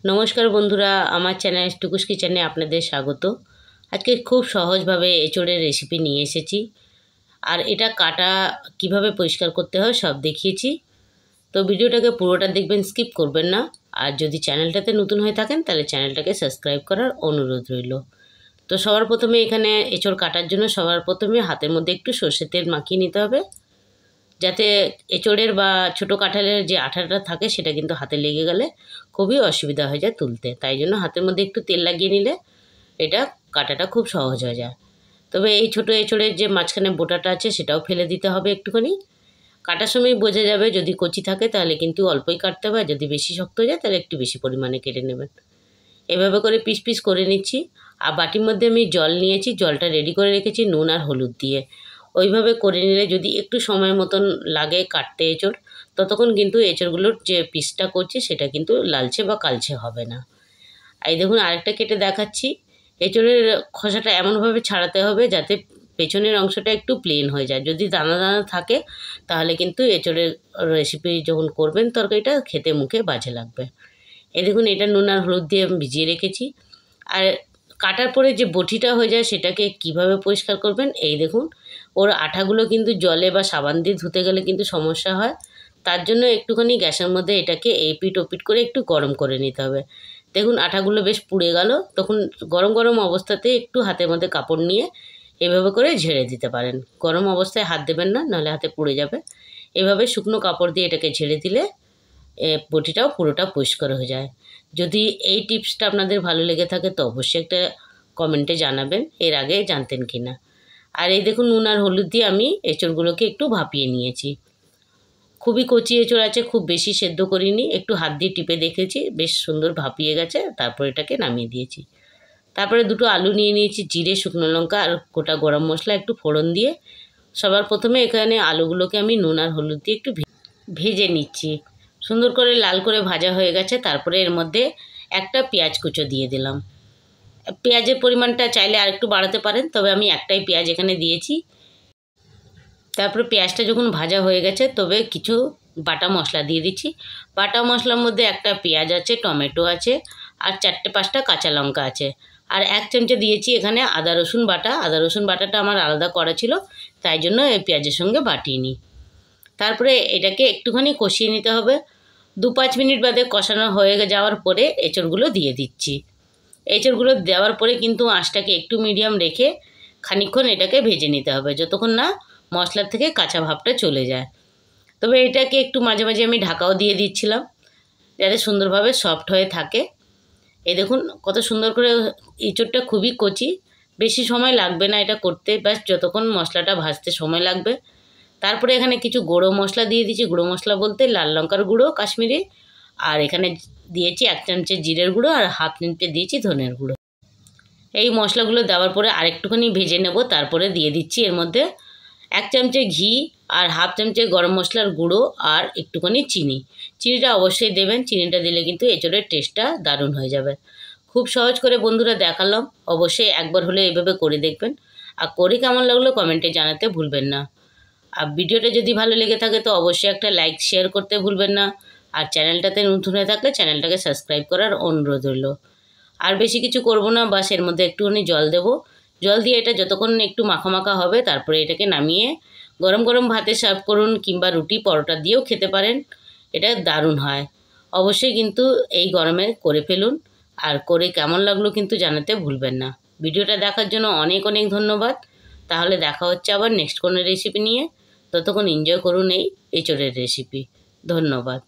নমস্কার বন্ধুরা, আমার চ্যানেল টুকুস কিচেনে আপনাদের স্বাগত। আজকে খুব সহজভাবে এঁচোড়ের রেসিপি নিয়ে এসেছি। আর এটা কাটা কিভাবে পরিষ্কার করতে হয় সব দেখিয়েছি। তো ভিডিওটাকে পুরোটা দেখবেন, স্কিপ করবেন না। আর যদি চ্যানেলটাতে নতুন হয়ে থাকেন তাহলে চ্যানেলটাকে সাবস্ক্রাইব করার অনুরোধ রইল। তো সবার প্রথমে এখানে এঁচোড় কাটার জন্য সবার প্রথমে হাতের মধ্যে একটু সর্ষের তেল মাখিয়ে নিতে হবে, যাতে এঁচোড়ের বা ছোটো কাঁঠালের যে আঠাটা থাকে সেটা কিন্তু হাতে লেগে গেলে খুবই অসুবিধা হয়ে যায় তুলতে। তাই জন্য হাতের মধ্যে একটু তেল লাগিয়ে নিলে এটা কাটাটা খুব সহজ হয়ে যায়। তবে এই ছোটো এঁচোড়ের যে মাঝখানে বোটাটা আছে সেটাও ফেলে দিতে হবে একটুখানি। কাটার সময় বোঝা যাবে, যদি কচি থাকে তাহলে কিন্তু অল্পই কাটতে হবে, যদি বেশি শক্ত হয়ে যায় তাহলে একটু বেশি পরিমাণে কেটে নেবেন। এভাবে করে পিস পিস করে নিচ্ছি। আর বাটির মধ্যে আমি জল নিয়েছি, জলটা রেডি করে রেখেছি নুন আর হলুদ দিয়ে। ওইভাবে করে নিলে যদি একটু সময় মতন লাগে কাটতে এঁচোড়, ততক্ষণ কিন্তু এঁচোড়গুলোর যে পিসটা করছি সেটা কিন্তু লালচে বা কালচে হবে না। এই দেখুন আরেকটা কেটে দেখাচ্ছি। এঁচোড়ের খোসাটা এমনভাবে ছাড়াতে হবে যাতে পেছনের অংশটা একটু প্লেন হয়ে যায়। যদি দানা দানা থাকে তাহলে কিন্তু এঁচোড়ের রেসিপি যখন করবেন তরকারিটা খেতে মুখে বাজে লাগবে। এই দেখুন এটা নুন আর হলুদ দিয়ে আমি ভিজিয়ে রেখেছি। আর কাটার পরে যে বটিটা হয়ে যায় সেটাকে কিভাবে পরিষ্কার করবেন, এই দেখুন ওর আঠাগুলো কিন্তু জলে বা সাবান দিয়ে ধুতে গেলে কিন্তু সমস্যা হয়। তার জন্য একটুখানি গ্যাসের মধ্যে এটাকে এপিট ওপিট করে একটু গরম করে নিতে হবে। দেখুন আঠাগুলো বেশ পুড়ে গেল, তখন গরম গরম অবস্থাতে একটু হাতের মধ্যে কাপড় নিয়ে এভাবে করে ঝেড়ে দিতে পারেন। গরম অবস্থায় হাত দেবেন না, নাহলে হাতে পুড়ে যাবে। এভাবে শুকনো কাপড় দিয়ে এটাকে ঝেড়ে দিলে বটিটাও পুরোটা পরিষ্কার হয়ে যায়। যদি এই টিপসটা আপনাদের ভালো লেগে থাকে তো অবশ্যই একটা কমেন্টে জানাবেন এর আগে জানতেন কি না। আর এই দেখুন নুন আর হলুদ দিয়ে আমি এঁচোড়গুলোকে একটু ভাপিয়ে নিয়েছি। খুবই কচি এঁচোড় আছে, খুব বেশি সেদ্ধ করিনি, একটু হাত দিয়ে টিপে দেখেছি, বেশ সুন্দর ভাপিয়ে গেছে। তারপর এটাকে নামিয়ে দিয়েছি। তারপরে দুটো আলু নিয়ে নিয়েছি, জিরে শুকনো লঙ্কা আর গোটা গরম মশলা একটু ফোড়ন দিয়ে সবার প্রথমে এখানে আলুগুলোকে আমি নুন আর হলুদ দিয়ে একটু ভেজে নিচ্ছি। সুন্দর করে লাল করে ভাজা হয়ে গেছে। তারপরে এর মধ্যে একটা পেঁয়াজ কুচো দিয়ে দিলাম। পেঁয়াজের পরিমাণটা চাইলে আর একটু বাড়াতে পারেন, তবে আমি একটাই পেঁয়াজ এখানে দিয়েছি। তারপরে পেঁয়াজটা যখন ভাজা হয়ে গেছে তবে কিছু বাটা মশলা দিয়ে দিচ্ছি। বাটা মশলার মধ্যে একটা পেঁয়াজ আছে, টমেটো আছে আর 4-5টা কাঁচা লঙ্কা আছে। আর 1 চামচে দিয়েছি এখানে আদা রসুন বাটা। আদা রসুন বাটাটা আমার আলাদা করা ছিল, তাই জন্য এই পেঁয়াজের সঙ্গে বাটিয়ে নিই। তারপরে এটাকে একটুখানি কষিয়ে নিতে হবে। 2-5 মিনিট বাদে কষানো হয়ে যাওয়ার পরে এঁচোড়গুলো দিয়ে দিচ্ছি। এঁচোড়গুলো দেওয়ার পরে কিন্তু আঁচটাকে একটু মিডিয়াম রেখে খানিকক্ষণ এটাকে ভেজে নিতে হবে, যতক্ষণ না মশলার থেকে কাঁচা ভাবটা চলে যায়। তবে এটাকে একটু মাঝে মাঝে আমি ঢাকাও দিয়ে দিচ্ছিলাম যাতে সুন্দরভাবে সফট হয়ে থাকে। এই দেখুন কত সুন্দর করে, এঁচোড়টা খুবই কচি, বেশি সময় লাগবে না এটা করতে, ব্যাস যতক্ষণ মশলাটা ভাজতে সময় লাগবে। তারপরে এখানে কিছু গুঁড়ো মশলা দিয়ে দিচ্ছি। গুঁড়ো মশলা বলতে লাল লঙ্কার গুঁড়ো কাশ্মীরি, আর এখানে দিয়েছি 1 চামচে জিরের গুঁড়ো আর 1/2 চামচে দিয়েছি ধনের গুঁড়ো। এই মশলাগুলো দেওয়ার পরে আরেকটুখানি ভেজে নেব। তারপরে দিয়ে দিচ্ছি এর মধ্যে 1 চামচে ঘি আর 1/2 চামচে গরম মশলার গুঁড়ো আর একটুখানি চিনি। চিনিটা অবশ্যই দেবেন, চিনিটা দিলে কিন্তু এঁচোড়ের টেস্টটা দারুণ হয়ে যাবে। খুব সহজ করে বন্ধুরা দেখালাম, অবশ্যই একবার হলে এইভাবে করে দেখবেন। আর করে কেমন লাগলো কমেন্টে জানাতে ভুলবেন না। আর ভিডিওটা যদি ভালো লেগে থাকে তো অবশ্যই একটা লাইক শেয়ার করতে ভুলবেন না। আর চ্যানেলটাতে নতুন হয়ে থাকলে চ্যানেলটাকে সাবস্ক্রাইব করার অনুরোধ রইল। আর বেশি কিছু করব না, বাস এর মধ্যে একটুখানি জল দেব। জল দিয়ে এটা যতক্ষণ একটু মাখা মাখা হবে তারপরে এটাকে নামিয়ে গরম গরম ভাতে সার্ভ করুন, কিংবা রুটি পরোটা দিয়েও খেতে পারেন। এটা দারুণ হয়। অবশ্যই কিন্তু এই গরমে করে ফেলুন। আর করে কেমন লাগলো কিন্তু জানাতে ভুলবেন না। ভিডিওটা দেখার জন্য অনেক অনেক ধন্যবাদ। তাহলে দেখা হচ্ছে আবার নেক্সট কোনো রেসিপি নিয়ে। ততক্ষণ এনজয় করুন এই এঁচোড়ের রেসিপি। ধন্যবাদ।